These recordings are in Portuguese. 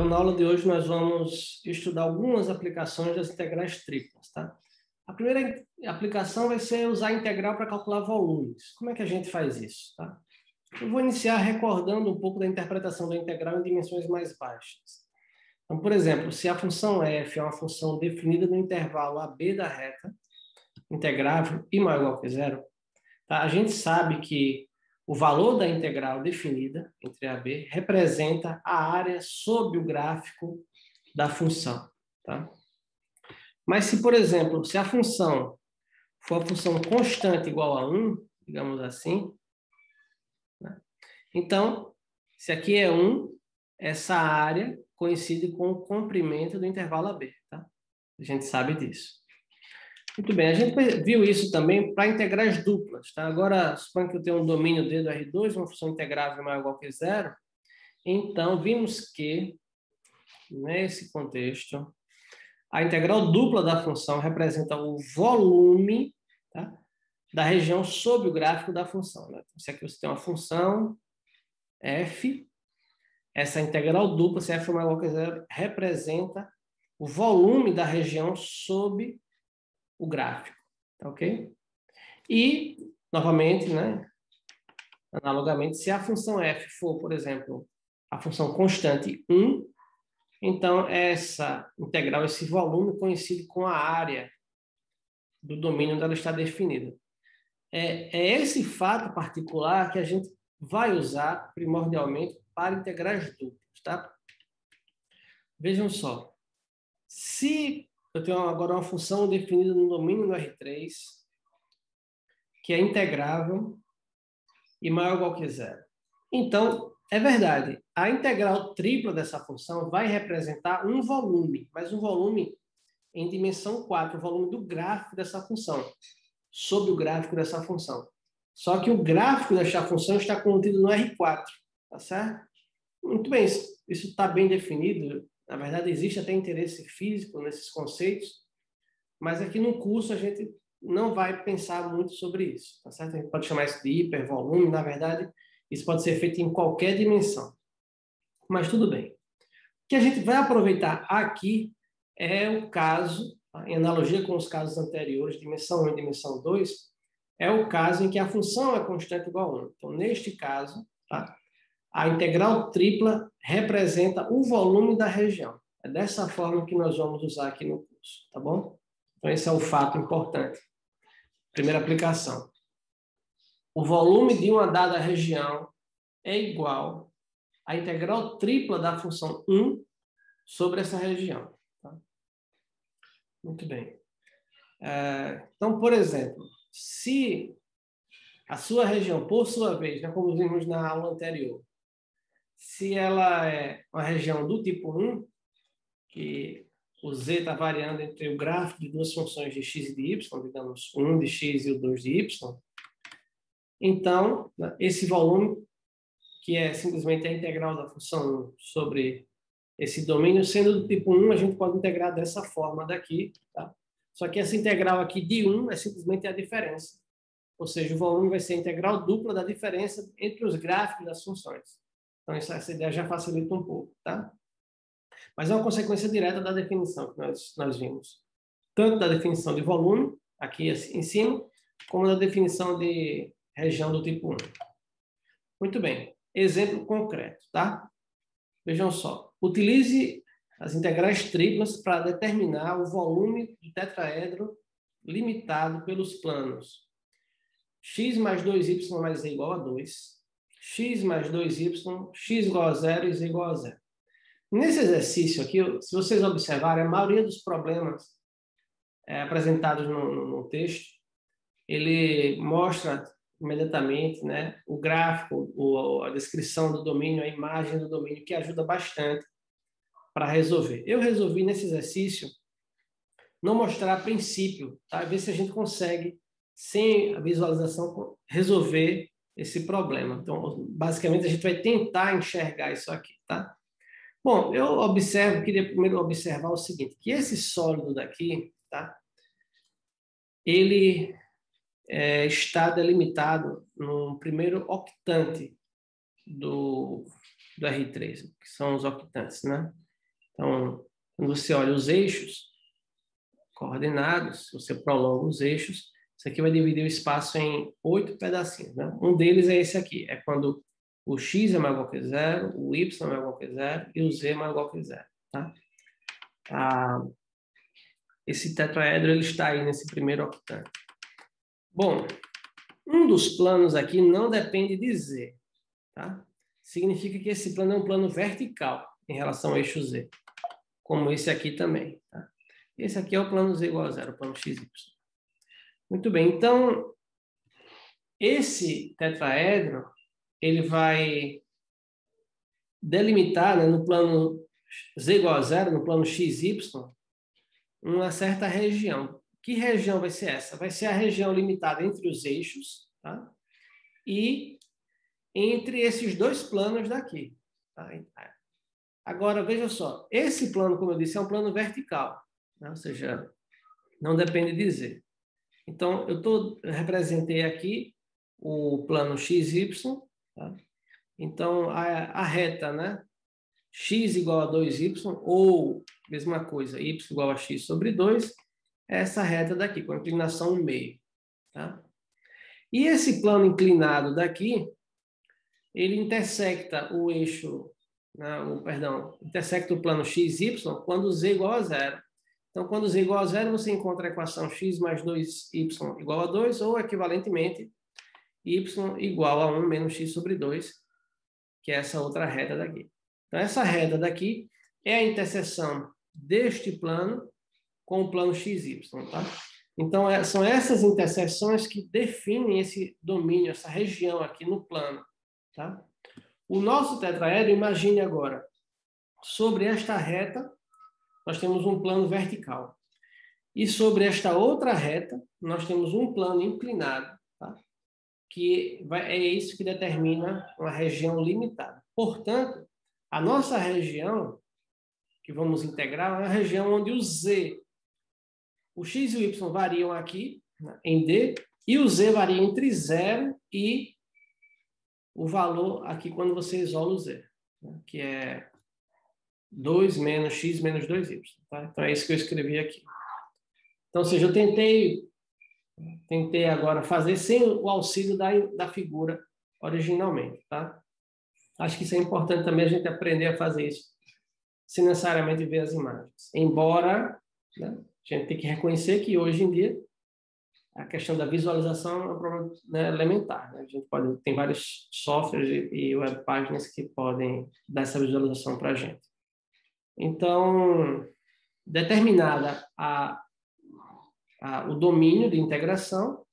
Então, na aula de hoje, nós vamos estudar algumas aplicações das integrais triplas, tá? A primeira aplicação vai ser usar a integral para calcular volumes. Como é que a gente faz isso, tá? Eu vou iniciar recordando um pouco da interpretação da integral em dimensões mais baixas. Então, por exemplo, se a função f é uma função definida no intervalo AB da reta, integrável e maior ou igual que zero, tá? A gente sabe que o valor da integral definida entre A e B representa a área sob o gráfico da função, tá? Mas se, por exemplo, se a função for a função constante igual a 1, digamos assim, né? Então, se aqui é 1, essa área coincide com o comprimento do intervalo AB, tá? A gente sabe disso. Muito bem, a gente viu isso também para integrais duplas, tá? Agora, suponha que eu tenho um domínio D do R2, uma função integrável maior ou igual que zero. Então, vimos que, nesse contexto, a integral dupla da função representa o volume, tá, da região sob o gráfico da função, né? Então, se aqui você tem uma função f, essa integral dupla, se f é maior ou igual que zero, representa o volume da região sob o gráfico, tá ok? E, novamente, né, analogamente, se a função f for, por exemplo, a função constante 1, então essa integral, esse volume, coincide com a área do domínio onde ela está definida. É esse fato particular que a gente vai usar primordialmente para integrais duplas, tá? Vejam só. Se eu tenho agora uma função definida no domínio do R3, que é integrável e maior ou igual que zero. Então, é verdade, a integral tripla dessa função vai representar um volume, mas um volume em dimensão 4, o volume do gráfico dessa função, sobre o gráfico dessa função. Só que o gráfico dessa função está contido no R4, tá certo? Muito bem, isso está bem definido. Na verdade, existe até interesse físico nesses conceitos, mas aqui no curso a gente não vai pensar muito sobre isso, tá certo? A gente pode chamar isso de hipervolume, na verdade, isso pode ser feito em qualquer dimensão. Mas tudo bem. O que a gente vai aproveitar aqui é o caso, tá? Em analogia com os casos anteriores, dimensão 1 e dimensão 2, é o caso em que a função é constante igual a 1. Então, neste caso, tá? A integral tripla representa o volume da região. É dessa forma que nós vamos usar aqui no curso, tá bom? Então, esse é o fato importante. Primeira aplicação. O volume de uma dada região é igual à integral tripla da função 1 sobre essa região. Tá? Muito bem. Então, por exemplo, se a sua região, por sua vez, né, como vimos na aula anterior, se ela é uma região do tipo 1, que o z está variando entre o gráfico de duas funções de x e de y, digamos, o 1 de x e o 2 de y, então, esse volume, que é simplesmente a integral da função 1 sobre esse domínio, sendo do tipo 1, a gente pode integrar dessa forma daqui, tá? Só que essa integral aqui de 1 é simplesmente a diferença. Ou seja, o volume vai ser a integral dupla da diferença entre os gráficos das funções. Então, essa ideia já facilita um pouco, tá? Mas é uma consequência direta da definição que nós vimos. Tanto da definição de volume, aqui em cima, como da definição de região do tipo 1. Muito bem. Exemplo concreto, tá? Vejam só. Utilize as integrais triplas para determinar o volume do tetraedro limitado pelos planos x mais 2y mais z igual a 2, x mais 2y, x igual a 0 e z igual a 0. Nesse exercício aqui, se vocês observarem, a maioria dos problemas apresentados no texto, ele mostra imediatamente, né, o gráfico, a descrição do domínio, a imagem do domínio, que ajuda bastante para resolver. Eu resolvi nesse exercício não mostrar a princípio, tá? Ver se a gente consegue, sem a visualização, resolver esse problema. Então, basicamente, a gente vai tentar enxergar isso aqui, tá? Bom, queria primeiro observar o seguinte, que esse sólido daqui, tá? Ele está delimitado no primeiro octante do R3, que são os octantes, né? Então, quando você olha os eixos coordenados, se você prolonga os eixos, isso aqui vai dividir o espaço em 8 pedacinhos, né? Um deles é esse aqui, é quando o x é maior ou igual que zero, o y é maior ou igual que zero e o z é maior ou igual que zero, tá? Esse tetraedro ele está aí nesse primeiro octângulo. Bom, um dos planos aqui não depende de z, tá? Significa que esse plano é um plano vertical em relação ao eixo z, como esse aqui também, tá? Esse aqui é o plano z igual a zero, o plano xy. Muito bem, então, esse tetraedro, ele vai delimitar, né, no plano z igual a zero, no plano xy, uma certa região. Que região vai ser essa? Vai ser a região limitada entre os eixos, tá? E entre esses dois planos daqui. Tá? Agora, veja só, esse plano, como eu disse, é um plano vertical, né? Ou seja, não depende de z. Então, eu representei aqui o plano XY, tá? Então, a reta, né? X igual a 2y, ou, mesma coisa, y igual a x sobre 2, é essa reta daqui, com a inclinação 1/2. Tá? E esse plano inclinado daqui, ele intersecta o eixo, né, intersecta o plano XY quando z igual a 0. Então, quando z igual a 0, você encontra a equação x mais 2y igual a 2, ou, equivalentemente, y igual a 1 menos x sobre 2, que é essa outra reta daqui. Então, essa reta daqui é a interseção deste plano com o plano XY, tá? Então, são essas interseções que definem esse domínio, essa região aqui no plano, tá? O nosso tetraedro, imagine agora, sobre esta reta, nós temos um plano vertical. E sobre esta outra reta, nós temos um plano inclinado, tá? Que é isso que determina uma região limitada. Portanto, a nossa região, que vamos integrar, é uma região onde o x e o y variam aqui, em D, e o z varia entre 0 e o valor aqui quando você isola o z, né? Que é 2 menos x menos 2y. Tá? Então, é isso que eu escrevi aqui. Então, ou seja, eu tentei agora fazer sem o auxílio da figura originalmente. Tá? Acho que isso é importante também a gente aprender a fazer isso, sem necessariamente ver as imagens. Embora, né, a gente tem que reconhecer que hoje em dia a questão da visualização é um problema, né, elementar. Né? A gente tem vários softwares e web páginas que podem dar essa visualização para a gente. Então, determinada o domínio de integração,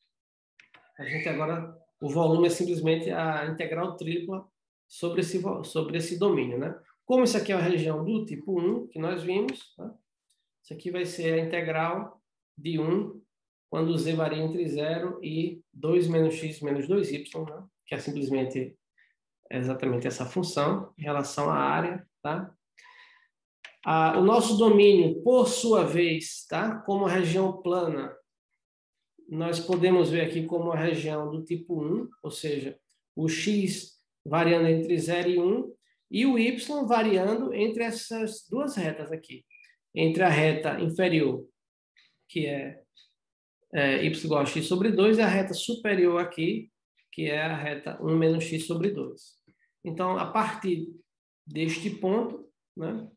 a gente agora, o volume é simplesmente a integral tripla sobre esse domínio, né? Como isso aqui é a região do tipo 1, que nós vimos, tá? Isso aqui vai ser a integral de 1, quando o z varia entre 0 e 2 menos x menos 2y, né? Que é simplesmente exatamente essa função em relação à área, tá? O nosso domínio, por sua vez, tá? Como a região plana, nós podemos ver aqui como a região do tipo 1, ou seja, o x variando entre 0 e 1, e o y variando entre essas duas retas aqui. Entre a reta inferior, que é y igual a x sobre 2, e a reta superior aqui, que é a reta 1 menos x sobre 2. Então, a partir deste ponto, né,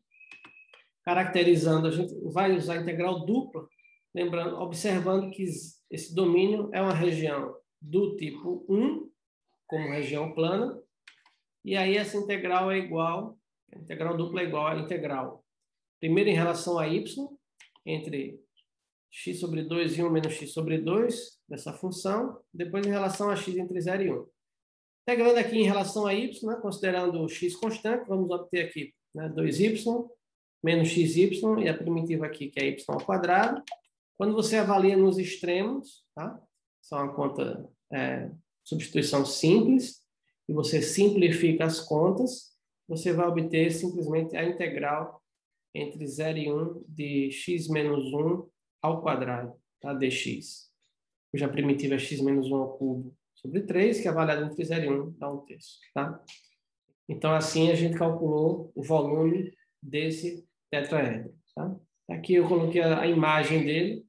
caracterizando, a gente vai usar a integral dupla, lembrando, observando que esse domínio é uma região do tipo 1, como região plana, e aí essa integral é igual, a integral dupla é igual à integral, primeiro em relação a y, entre x sobre 2 e 1 menos x sobre 2, dessa função, depois em relação a x entre 0 e 1. Integrando aqui em relação a y, né, considerando o x constante, vamos obter aqui, né, 2y menos xy, e a primitiva aqui, que é y ao quadrado. Quando você avalia nos extremos, tá? São uma conta, substituição simples, e você simplifica as contas, você vai obter simplesmente a integral entre 0 e 1 de x menos 1 ao quadrado, tá? Dx, cuja primitiva é x menos 1 ao cubo sobre 3, que é avaliado entre 0 e 1, dá 1/3. Tá? Então, assim, a gente calculou o volume desse tetraedro. Tá? Aqui eu coloquei a imagem dele,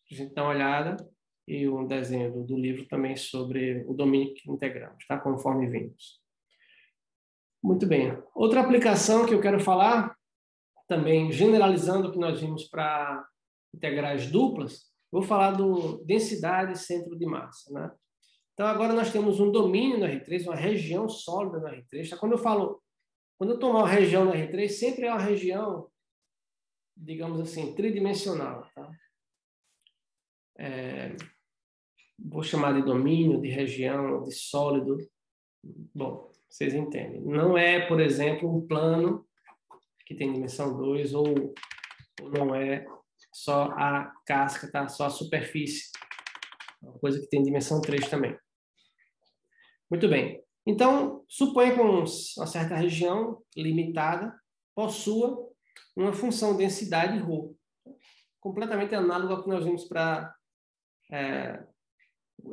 para a gente dar uma olhada, e um desenho do livro também sobre o domínio que integramos, tá? Conforme vimos. Muito bem. Outra aplicação que eu quero falar, também generalizando o que nós vimos para integrais duplas, vou falar do densidade centro de massa, né? Então, agora nós temos um domínio no R3, uma região sólida no R3. Tá? Quando eu tomar uma região no R3, sempre é uma região, digamos assim, tridimensional. Tá? Vou chamar de domínio, de região, de sólido. Bom, vocês entendem. Não é, por exemplo, um plano que tem dimensão 2, ou não é só a casca, tá? Só a superfície. É uma coisa que tem dimensão 3 também. Muito bem. Então, suponha que uma certa região limitada possua uma função densidade ρ, completamente análogo ao que nós vimos para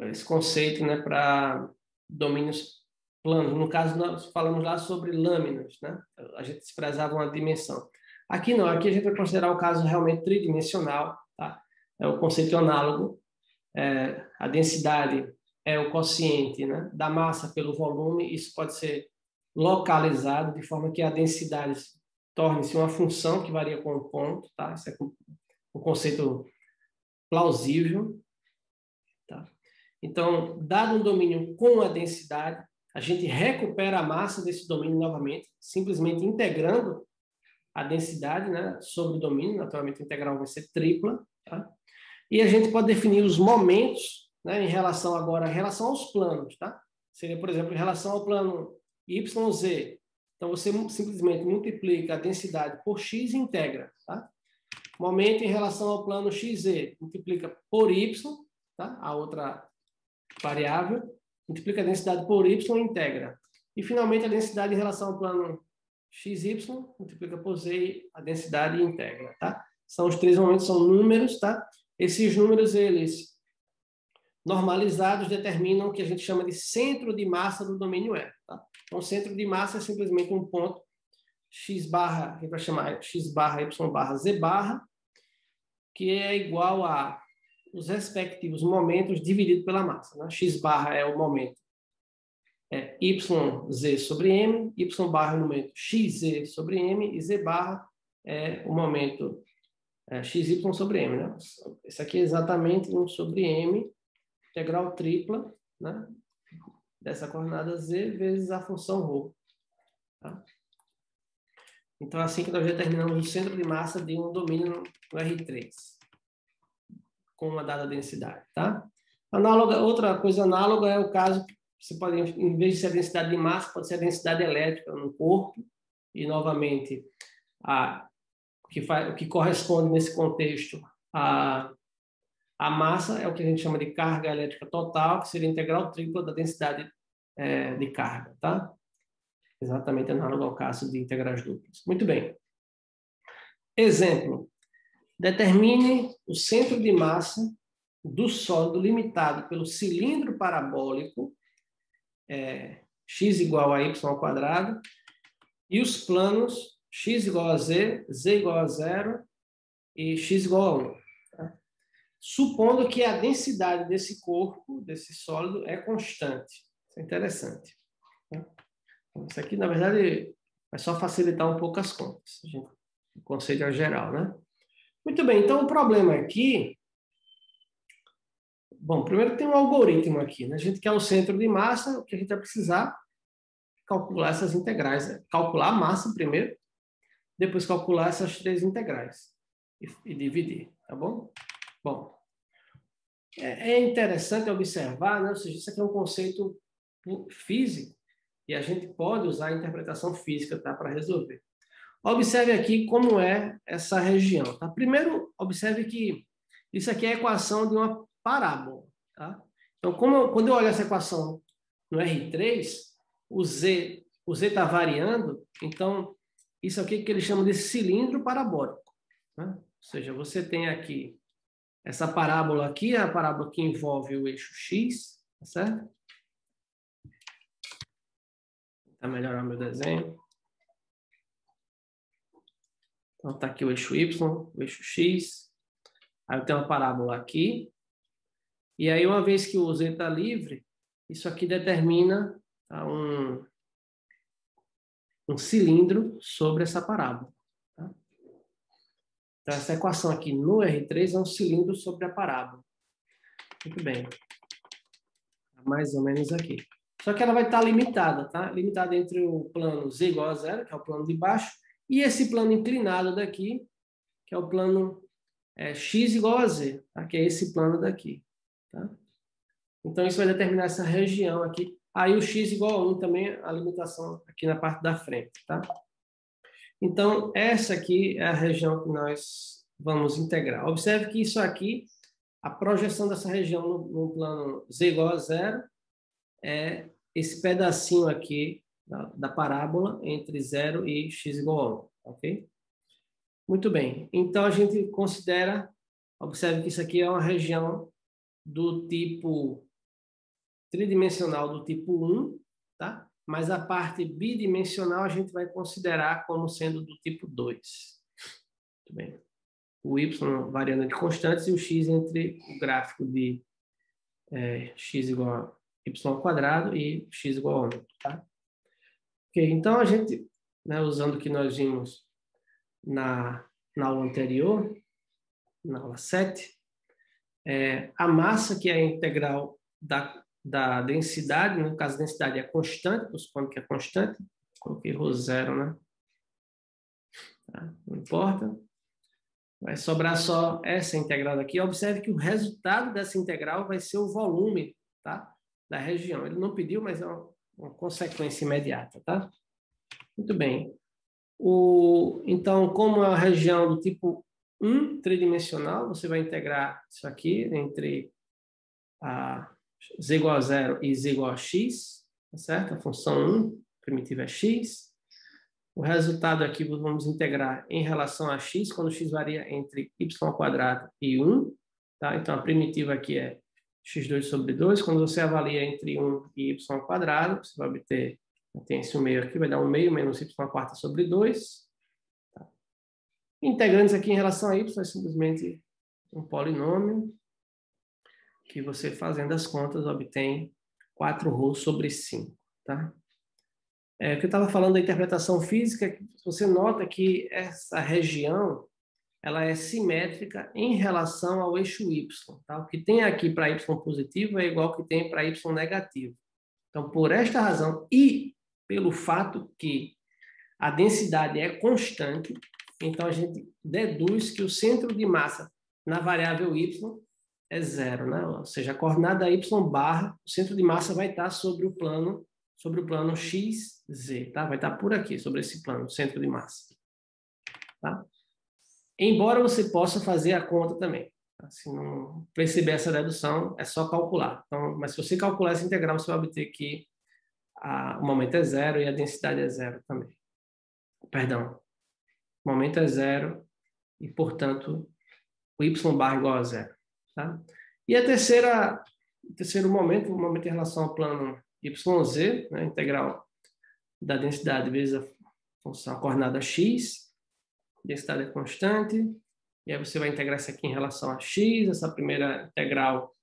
esse conceito, né, para domínios planos. No caso, nós falamos lá sobre lâminas, né? A gente desprezava uma dimensão. Aqui não, aqui a gente vai considerar o caso realmente tridimensional, tá? É o conceito análogo. A densidade é o quociente, né, da massa pelo volume. Isso pode ser localizado de forma que a densidade torne-se uma função que varia com o ponto. Tá? Isso é um conceito plausível. Tá? Então, dado um domínio com a densidade, a gente recupera a massa desse domínio novamente, simplesmente integrando a densidade, né, sobre o domínio. Naturalmente, a integral vai ser tripla. Tá? E a gente pode definir os momentos, né, em relação aos planos, tá? Seria, por exemplo, em relação ao plano YZ. Então, você simplesmente multiplica a densidade por x e integra, tá? Momento em relação ao plano XZ, multiplica por y, tá? A outra variável, multiplica a densidade por y e integra. E, finalmente, a densidade em relação ao plano XY, multiplica por z, a densidade e integra, tá? São os três momentos, são números, tá? Esses números, eles normalizados, determinam o que a gente chama de centro de massa do domínio E. Tá? Então, o centro de massa é simplesmente um ponto x barra, a gente vai chamar x barra, y barra, z barra, que é igual a os respectivos momentos dividido pela massa. Né? X barra é o momento yz sobre m, y barra é o momento xz sobre m, e z barra é o momento xy sobre m. Né? Esse aqui é exatamente 1 sobre m, integral tripla, né? Dessa coordenada z vezes a função ρ. Tá? Então, é assim que nós determinamos o centro de massa de um domínio no R3, com uma dada densidade. Tá? Outra coisa análoga é o caso que você pode, em vez de ser a densidade de massa, pode ser a densidade elétrica no corpo, e, novamente, o que corresponde nesse contexto a massa é o que a gente chama de carga elétrica total, que seria a integral tripla da densidade de carga, tá? Exatamente análogo ao caso de integrais duplas. Muito bem. Exemplo. Determine o centro de massa do sólido limitado pelo cilindro parabólico, x igual a y ao quadrado, e os planos x igual a z, z igual a 0 e x igual a 1. Tá? Supondo que a densidade desse corpo, desse sólido, é constante. Isso é interessante. Tá? Isso aqui, na verdade, vai só facilitar um pouco as contas. O conceito é geral, né? Muito bem, então o problema aqui... Bom, primeiro tem um algoritmo aqui, né? A gente quer o centro de massa, o que a gente vai precisar calcular essas integrais. Né? Calcular a massa primeiro, depois calcular essas três integrais e dividir, tá bom? Bom, é interessante observar, né? Ou seja, isso aqui é um conceito físico e a gente pode usar a interpretação física, tá, para resolver. Observe aqui como é essa região. Tá? Primeiro, observe que isso aqui é a equação de uma parábola. Tá? Então, quando eu olho essa equação no R3, o Z está variando, então, isso aqui que ele chama de cilindro parabólico. Né? Ou seja, você tem aqui essa parábola aqui, a parábola que envolve o eixo X, tá certo? Vou tentar melhorar meu desenho. Então, está aqui o eixo Y, o eixo X. Aí eu tenho uma parábola aqui. E aí, uma vez que o Z está livre, isso aqui determina, tá, um cilindro sobre essa parábola. Tá? Então, essa equação aqui no R3 é um cilindro sobre a parábola. Muito bem. Mais ou menos aqui. Só que ela vai estar limitada, tá? Limitada entre o plano Z igual a zero, que é o plano de baixo, e esse plano inclinado daqui, que é o plano X igual a Z, tá? Que é esse plano daqui. Tá? Então, isso vai determinar essa região aqui. Aí o X igual a 1 também, a limitação aqui na parte da frente. Tá? Então, essa aqui é a região que nós vamos integrar. Observe que isso aqui, a projeção dessa região no plano Z igual a zero, é esse pedacinho aqui da parábola entre 0 e x igual a 1, ok? Muito bem. Então, a gente considera, observe que isso aqui é uma região do tipo tridimensional do tipo 1, tá? Mas a parte bidimensional a gente vai considerar como sendo do tipo 2. Muito bem. O y variando de constantes e o x entre o gráfico de x igual a y² e x igual a 1. Tá? Ok, então a gente, né, usando o que nós vimos na aula anterior, na aula 7, a massa, que é a integral da densidade, no caso a densidade é constante, supondo que é constante, coloquei ρ0, né? Tá? Não importa. Vai sobrar só essa integral daqui. Observe que o resultado dessa integral vai ser o volume, tá, da região. Ele não pediu, mas é uma consequência imediata. Tá? Muito bem. Então, como é uma região do tipo 1, tridimensional, você vai integrar isso aqui entre z igual a 0 e z igual a x, tá certo? A função 1, primitiva é x. O resultado aqui vamos integrar em relação a x, quando x varia entre y² e 1. Tá? Então, a primitiva aqui é x2 sobre 2. Quando você avalia entre 1 e y², você vai obter, tem esse meio aqui, vai dar 1 meio menos y² sobre 2. Tá? Integrando isso aqui em relação a y, é simplesmente um polinômio que você, fazendo as contas, obtém 4ρ sobre 5. Tá? O que eu estava falando da interpretação física, você nota que essa região ela é simétrica em relação ao eixo y. Tá? O que tem aqui para y positivo é igual ao que tem para y negativo. Então, por esta razão e pelo fato que a densidade é constante, então a gente deduz que o centro de massa na variável y é 0. Né? Ou seja, a coordenada y barra, o centro de massa vai estar sobre o plano XZ, tá? Vai estar por aqui, sobre esse plano, centro de massa. Tá? Embora você possa fazer a conta também. Tá? Se não perceber essa dedução, é só calcular. Então, mas se você calcular essa integral, você vai obter que o momento é 0 e a densidade é 0 também. Perdão. O momento é 0 e, portanto, o y barra igual a 0. Tá? E o terceiro momento, o momento em relação ao plano YZ, né, integral da densidade vezes a função coordenada x, densidade é constante, e aí você vai integrar isso aqui em relação a x, essa primeira integral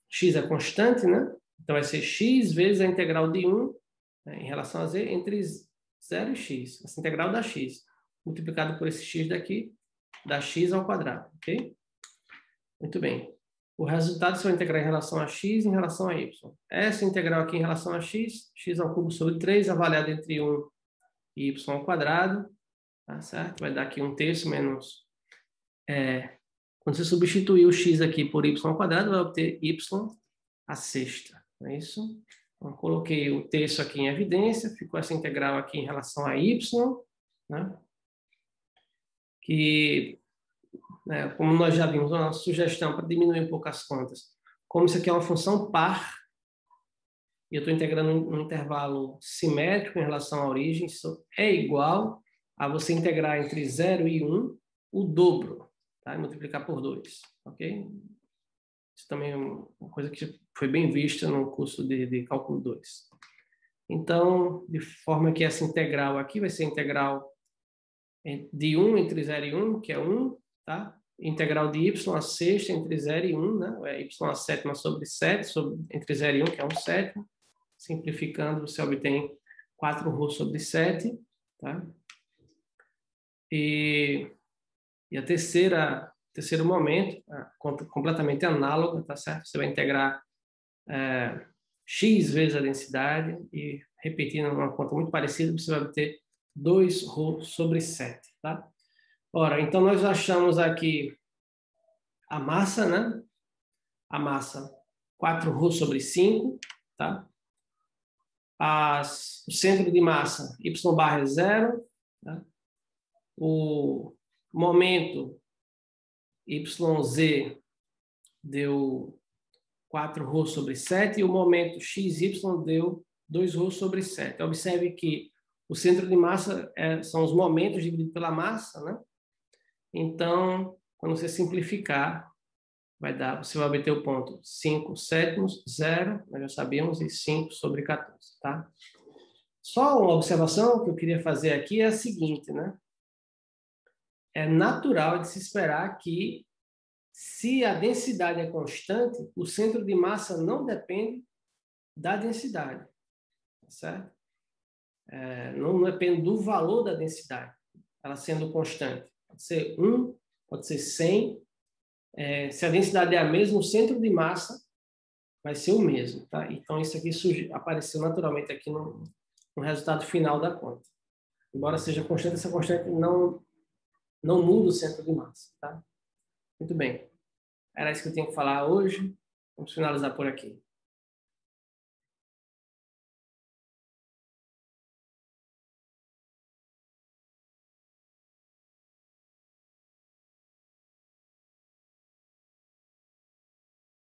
x é constante, né? Então vai ser x vezes a integral de 1, né, em relação a z, entre 0 e x, essa integral da x, multiplicado por esse x daqui, dá x ao quadrado, ok? Muito bem. O resultado você vai integrar em relação a x e em relação a y. Essa integral aqui em relação a x, x ao cubo sobre 3, avaliada entre 1 e y², tá certo? Vai dar aqui 1/3 menos... quando você substituir o x aqui por y², vai obter y à sexta, não é isso? Então, coloquei o terço aqui em evidência, ficou essa integral aqui em relação a y, né? Que... como nós já vimos, uma sugestão para diminuir um pouco as contas. Como isso aqui é uma função par, e eu estou integrando um intervalo simétrico em relação à origem, isso é igual a você integrar entre 0 e 1 o dobro, tá? E multiplicar por 2, ok? Isso também é uma coisa que foi bem vista no curso de cálculo 2. Então, de forma que essa integral aqui vai ser integral de 1 entre 0 e 1, que é 1, tá? Integral de y a sexta entre 0 e 1, né? É y a sétima sobre 7, entre 0 e 1, que é 1 sétimo. Simplificando, você obtém 4ρ sobre 7, tá? E a terceiro momento, completamente análoga, tá certo? Você vai integrar x vezes a densidade e, repetindo uma conta muito parecida, você vai obter 2ρ sobre 7, tá? Ora, então nós achamos aqui a massa, né? A massa 4ρ sobre 5, tá? O centro de massa, y barra é 0, tá? O momento YZ deu 4ρ sobre 7 e o momento XY deu 2ρ sobre 7. Observe que o centro de massa são os momentos divididos pela massa, né? Então, quando você simplificar, você vai obter o ponto 5 sétimos, 0, nós já sabíamos, e 5 sobre 14, tá? Só uma observação que eu queria fazer aqui é a seguinte, né? É natural de se esperar que, se a densidade é constante, o centro de massa não depende da densidade, tá certo? Não depende do valor da densidade, ela sendo constante. Pode ser 1, pode ser 100. Se a densidade é a mesma, o centro de massa vai ser o mesmo, tá? Então, isso aqui apareceu naturalmente aqui no resultado final da conta. Embora seja constante, essa constante não muda o centro de massa, tá? Muito bem. Era isso que eu tinha que falar hoje. Vamos finalizar por aqui.